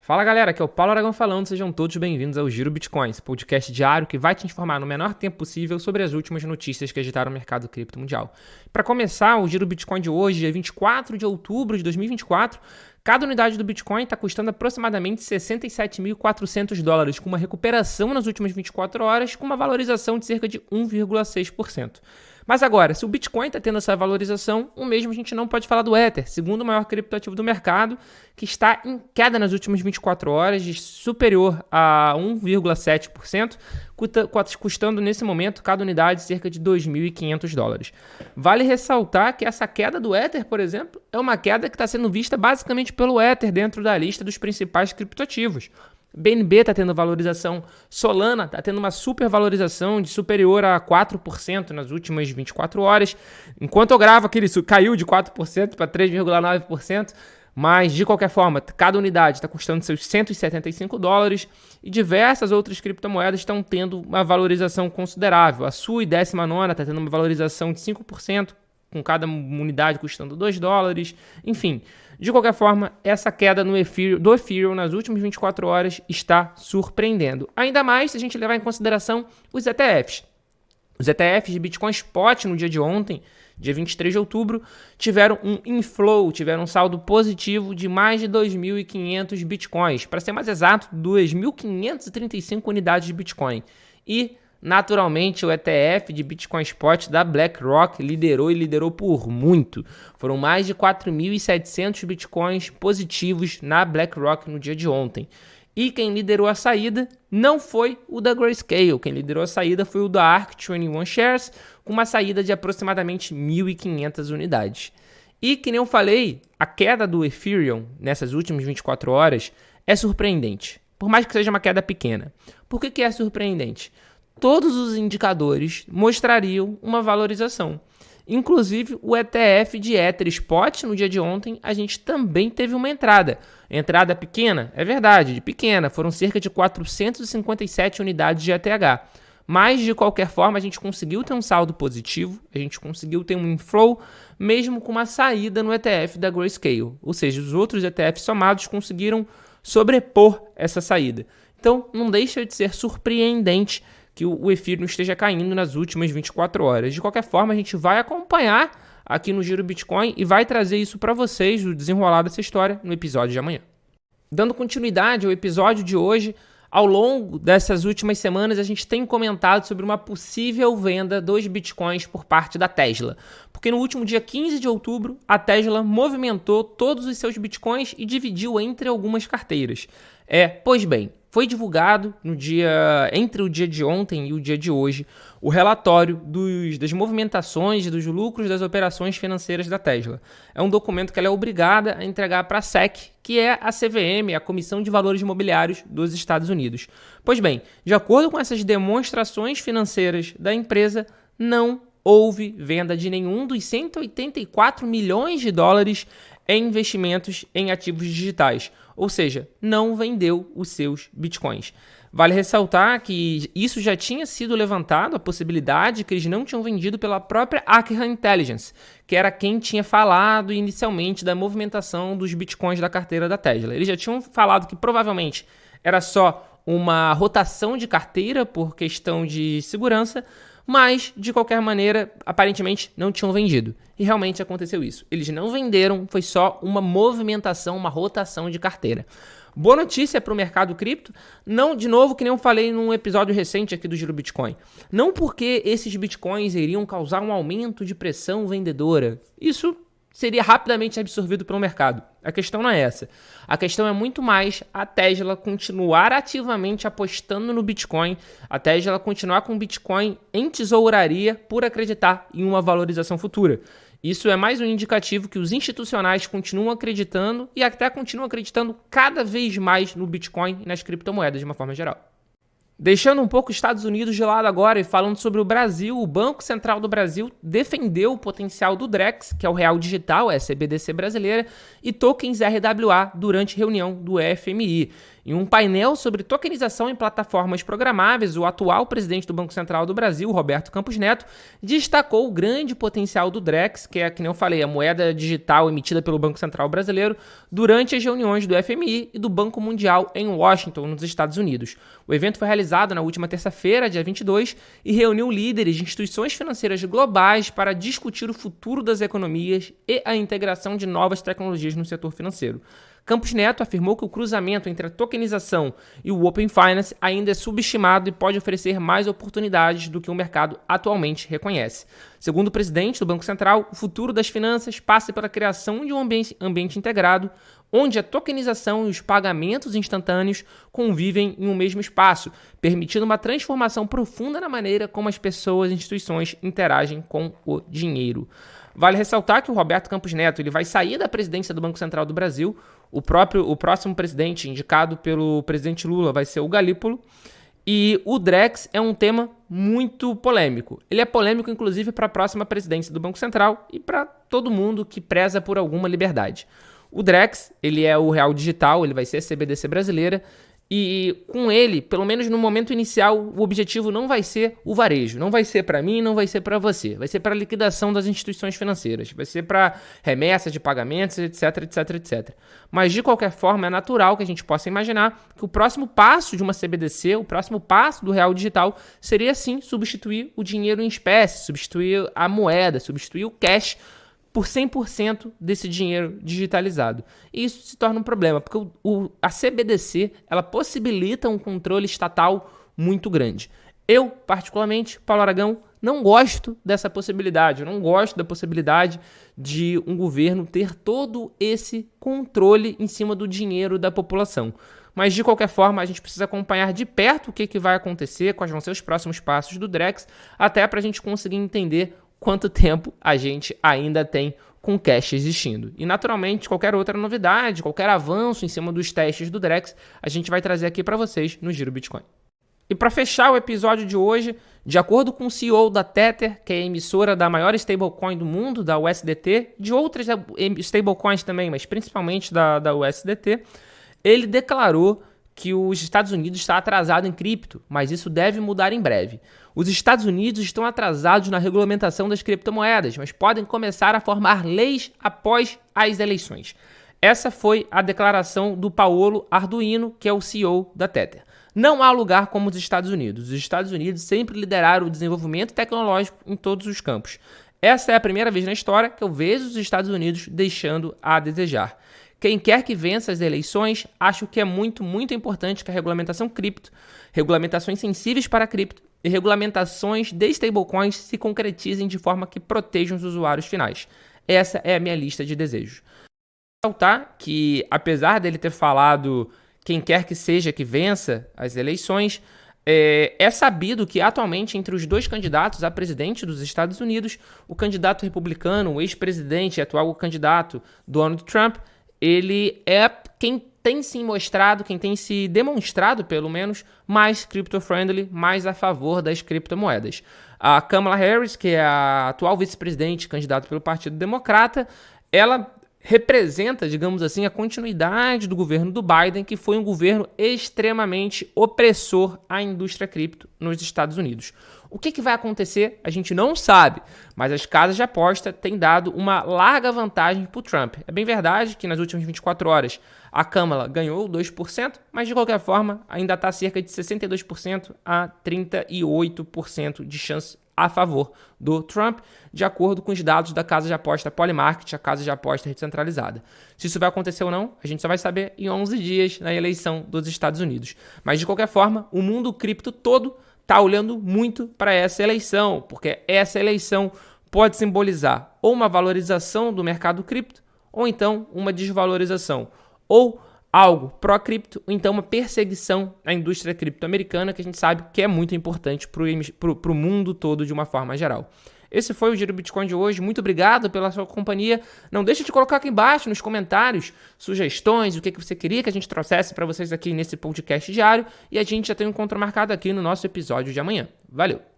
Fala galera, aqui é o Paulo Aragão falando, sejam todos bem-vindos ao Giro Bitcoins, podcast diário que vai te informar no menor tempo possível sobre as últimas notícias que agitaram o mercado cripto mundial. Para começar, o Giro Bitcoin de hoje, dia 24 de outubro de 2024, cada unidade do Bitcoin está custando aproximadamente $67.400, com uma recuperação nas últimas 24 horas, com uma valorização de cerca de 1,6%. Mas agora, se o Bitcoin está tendo essa valorização, o mesmo a gente não pode falar do Ether, segundo maior criptoativo do mercado, que está em queda nas últimas 24 horas, de superior a 1,7%, custando nesse momento cada unidade cerca de $2.500. Vale ressaltar que essa queda do Ether, por exemplo, é uma queda que está sendo vista basicamente pelo Ether dentro da lista dos principais criptoativos. BNB está tendo valorização, Solana está tendo uma supervalorização de superior a 4% nas últimas 24 horas. Enquanto eu gravo aqui, isso caiu de 4% para 3,9%, mas de qualquer forma, cada unidade está custando seus $175 e diversas outras criptomoedas estão tendo uma valorização considerável. A Sui, 19ª, está tendo uma valorização de 5%, com cada unidade custando $2, enfim. De qualquer forma, essa queda do Ethereum nas últimas 24 horas está surpreendendo. Ainda mais se a gente levar em consideração os ETFs. Os ETFs de Bitcoin Spot no dia de ontem, dia 23 de outubro, tiveram um inflow, tiveram um saldo positivo de mais de 2.500 Bitcoins. Para ser mais exato, 2.535 unidades de Bitcoin. E naturalmente, o ETF de Bitcoin Spot da BlackRock liderou por muito. Foram mais de 4.700 Bitcoins positivos na BlackRock no dia de ontem. E quem liderou a saída não foi o da Grayscale. Quem liderou a saída foi o da ARK21 Shares, com uma saída de aproximadamente 1.500 unidades. E, que nem eu falei, a queda do Ethereum nessas últimas 24 horas é surpreendente. Por mais que seja uma queda pequena. Por que é surpreendente? Todos os indicadores mostrariam uma valorização. Inclusive, o ETF de Ether Spot, no dia de ontem, a gente também teve uma entrada. Entrada pequena? É verdade, pequena. Foram cerca de 457 unidades de ETH. Mas, de qualquer forma, a gente conseguiu ter um saldo positivo, a gente conseguiu ter um inflow, mesmo com uma saída no ETF da Grayscale. Ou seja, os outros ETFs somados conseguiram sobrepor essa saída. Então, não deixa de ser surpreendente que o Ethereum esteja caindo nas últimas 24 horas. De qualquer forma, a gente vai acompanhar aqui no Giro Bitcoin e vai trazer isso para vocês, o desenrolar dessa história, no episódio de amanhã. Dando continuidade ao episódio de hoje, ao longo dessas últimas semanas, a gente tem comentado sobre uma possível venda dos Bitcoins por parte da Tesla. Porque no último dia 15 de outubro, a Tesla movimentou todos os seus Bitcoins e dividiu entre algumas carteiras. Pois bem, foi divulgado entre o dia de ontem e o dia de hoje o relatório das movimentações e dos lucros das operações financeiras da Tesla. É um documento que ela é obrigada a entregar para a SEC, que é a CVM, a Comissão de Valores Imobiliários dos Estados Unidos. Pois bem, de acordo com essas demonstrações financeiras da empresa, não houve venda de nenhum dos 184 milhões de dólares em investimentos em ativos digitais. Ou seja, não vendeu os seus bitcoins. Vale ressaltar que isso já tinha sido levantado, a possibilidade que eles não tinham vendido pela própria Arkham Intelligence, que era quem tinha falado inicialmente da movimentação dos bitcoins da carteira da Tesla. Eles já tinham falado que provavelmente era só uma rotação de carteira por questão de segurança, mas, de qualquer maneira, aparentemente não tinham vendido. E realmente aconteceu isso. Eles não venderam, foi só uma movimentação, uma rotação de carteira. Boa notícia para o mercado cripto, não, de novo, que nem eu falei num episódio recente aqui do Giro Bitcoin. Não porque esses bitcoins iriam causar um aumento de pressão vendedora. Isso seria rapidamente absorvido pelo mercado. A questão não é essa. A questão é muito mais a Tesla continuar ativamente apostando no Bitcoin, a Tesla continuar com o Bitcoin em tesouraria por acreditar em uma valorização futura. Isso é mais um indicativo que os institucionais continuam acreditando e até continuam acreditando cada vez mais no Bitcoin e nas criptomoedas de uma forma geral. Deixando um pouco os Estados Unidos de lado agora e falando sobre o Brasil, o Banco Central do Brasil defendeu o potencial do DREX, que é o Real Digital, a CBDC brasileira, e tokens RWA durante reunião do FMI. Em um painel sobre tokenização em plataformas programáveis, o atual presidente do Banco Central do Brasil, Roberto Campos Neto, destacou o grande potencial do Drex, que é, que nem eu falei, a moeda digital emitida pelo Banco Central brasileiro, durante as reuniões do FMI e do Banco Mundial em Washington, nos Estados Unidos. O evento foi realizado na última terça-feira, dia 22, e reuniu líderes de instituições financeiras globais para discutir o futuro das economias e a integração de novas tecnologias no setor financeiro. Campos Neto afirmou que o cruzamento entre a tokenização e o Open Finance ainda é subestimado e pode oferecer mais oportunidades do que o mercado atualmente reconhece. Segundo o presidente do Banco Central, o futuro das finanças passa pela criação de um ambiente integrado, onde a tokenização e os pagamentos instantâneos convivem em um mesmo espaço, permitindo uma transformação profunda na maneira como as pessoas e instituições interagem com o dinheiro. Vale ressaltar que o Roberto Campos Neto ele vai sair da presidência do Banco Central do Brasil. O próximo presidente indicado pelo presidente Lula vai ser o Galípolo. E o Drex é um tema muito polêmico. Ele é polêmico, inclusive, para a próxima presidência do Banco Central e para todo mundo que preza por alguma liberdade. O Drex, ele é o real digital, ele vai ser a CBDC brasileira. E com ele, pelo menos no momento inicial, o objetivo não vai ser o varejo. Não vai ser para mim, não vai ser para você. Vai ser para a liquidação das instituições financeiras. Vai ser para remessa de pagamentos, etc, etc, etc. Mas, de qualquer forma, é natural que a gente possa imaginar que o próximo passo de uma CBDC, o próximo passo do real digital, seria, sim, substituir o dinheiro em espécie, substituir a moeda, substituir o cash por 100% desse dinheiro digitalizado. E isso se torna um problema, porque a CBDC ela possibilita um controle estatal muito grande. Eu, particularmente, Paulo Aragão, não gosto dessa possibilidade. Eu não gosto da possibilidade de um governo ter todo esse controle em cima do dinheiro da população. Mas, de qualquer forma, a gente precisa acompanhar de perto o que vai acontecer, quais vão ser os próximos passos do Drex, até para a gente conseguir entender quanto tempo a gente ainda tem com cash existindo. E, naturalmente, qualquer outra novidade, qualquer avanço em cima dos testes do Drex, a gente vai trazer aqui para vocês no Giro Bitcoin. E para fechar o episódio de hoje, de acordo com o CEO da Tether, que é a emissora da maior stablecoin do mundo, da USDT, de outras stablecoins também, mas principalmente da USDT, ele declarou que os Estados Unidos está atrasado em cripto, mas isso deve mudar em breve. Os Estados Unidos estão atrasados na regulamentação das criptomoedas, mas podem começar a formar leis após as eleições. Essa foi a declaração do Paolo Ardoino, que é o CEO da Tether. Não há lugar como os Estados Unidos. Os Estados Unidos sempre lideraram o desenvolvimento tecnológico em todos os campos. Essa é a primeira vez na história que eu vejo os Estados Unidos deixando a desejar. Quem quer que vença as eleições, acho que é muito, muito importante que a regulamentação cripto, regulamentações sensíveis para cripto e regulamentações de stablecoins se concretizem de forma que protejam os usuários finais. Essa é a minha lista de desejos. Ressaltar que, apesar dele ter falado quem quer que seja que vença as eleições, é sabido que atualmente entre os dois candidatos a presidente dos Estados Unidos, o candidato republicano, o ex-presidente e atual candidato Donald Trump, ele é quem tem se mostrado, quem tem se demonstrado, pelo menos, mais crypto-friendly, mais a favor das criptomoedas. A Kamala Harris, que é a atual vice-presidente candidata pelo Partido Democrata, ela representa, digamos assim, a continuidade do governo do Biden, que foi um governo extremamente opressor à indústria cripto nos Estados Unidos. O que vai acontecer, a gente não sabe, mas as casas de aposta têm dado uma larga vantagem para o Trump. É bem verdade que nas últimas 24 horas a Kamala ganhou 2%, mas de qualquer forma ainda está cerca de 62% a 38% de chance a favor do Trump, de acordo com os dados da casa de aposta Polymarket, a casa de aposta descentralizada. Se isso vai acontecer ou não, a gente só vai saber em 11 dias na eleição dos Estados Unidos. Mas, de qualquer forma, o mundo cripto todo está olhando muito para essa eleição, porque essa eleição pode simbolizar ou uma valorização do mercado cripto, ou então uma desvalorização, ou algo pró-cripto, ou então uma perseguição à indústria cripto americana, que a gente sabe que é muito importante para o mundo todo de uma forma geral. Esse foi o Giro Bitcoin de hoje. Muito obrigado pela sua companhia. Não deixe de colocar aqui embaixo nos comentários sugestões, o que você queria que a gente trouxesse para vocês aqui nesse podcast diário. E a gente já tem um encontro marcado aqui no nosso episódio de amanhã. Valeu!